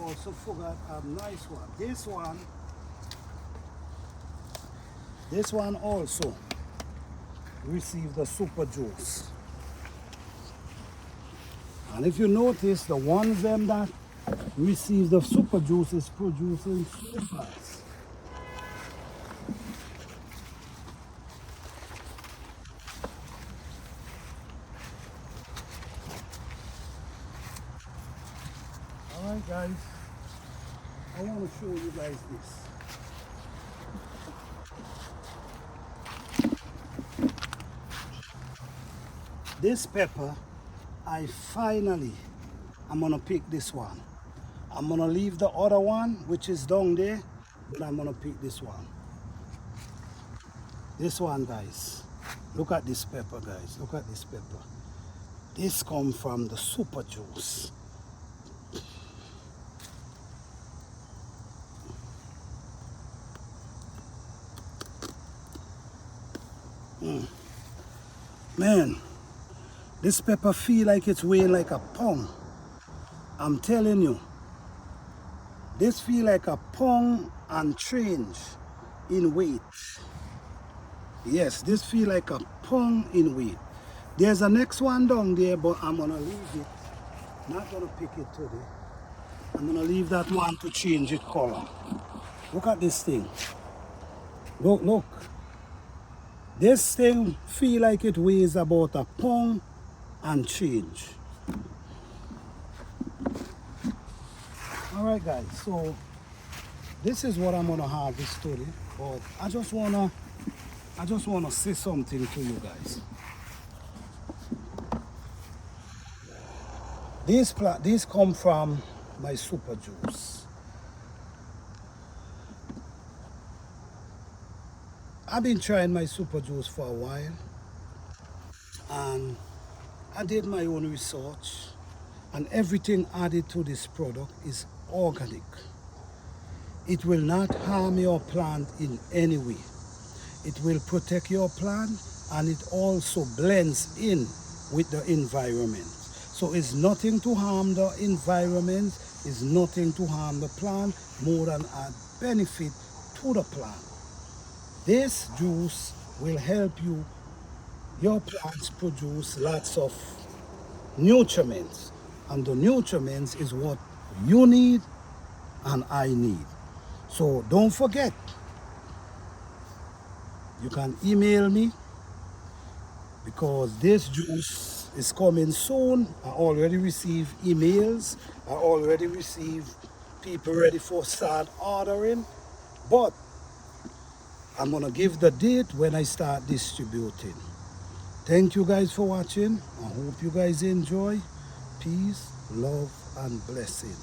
also forgot a nice one. This one also received the super juice. And if you notice, the ones them that receive the super juice is producing so fast. Alright guys, I want to show you guys this. This pepper, I'm gonna pick this one. I'm gonna leave the other one, which is down there, but I'm gonna pick this one. This one, guys. Look at this pepper, guys. Look at this pepper. This comes from the super juice. Man, this pepper feel like it's weighing like a pound. I'm telling you. This feel like a pound and change in weight. Yes, this feel like a pound in weight. There's a next one down there, but I'm gonna leave it. Not gonna pick it today. I'm gonna leave that one to change its color. Look at this thing. Look. This thing feel like it weighs about a pound and change. Alright guys, so this is what I'm gonna have this today, but I just wanna say something to you guys. These come from my super juice. I've been trying my super juice for a while, and I did my own research, and everything added to this product is organic. It will not harm your plant in any way. It will protect your plant, and it also blends in with the environment. So it's nothing to harm the environment, it's nothing to harm the plant, more than add benefit to the plant. This juice will help your plants produce lots of nutriments, and the nutriments is what you need and I need. So don't forget, you can email me, because this juice is coming soon. I already received emails, I already received people ready for start ordering, but I'm gonna give the date when I start distributing. Thank you guys for watching. I hope you guys enjoy. Peace, love, and blessing.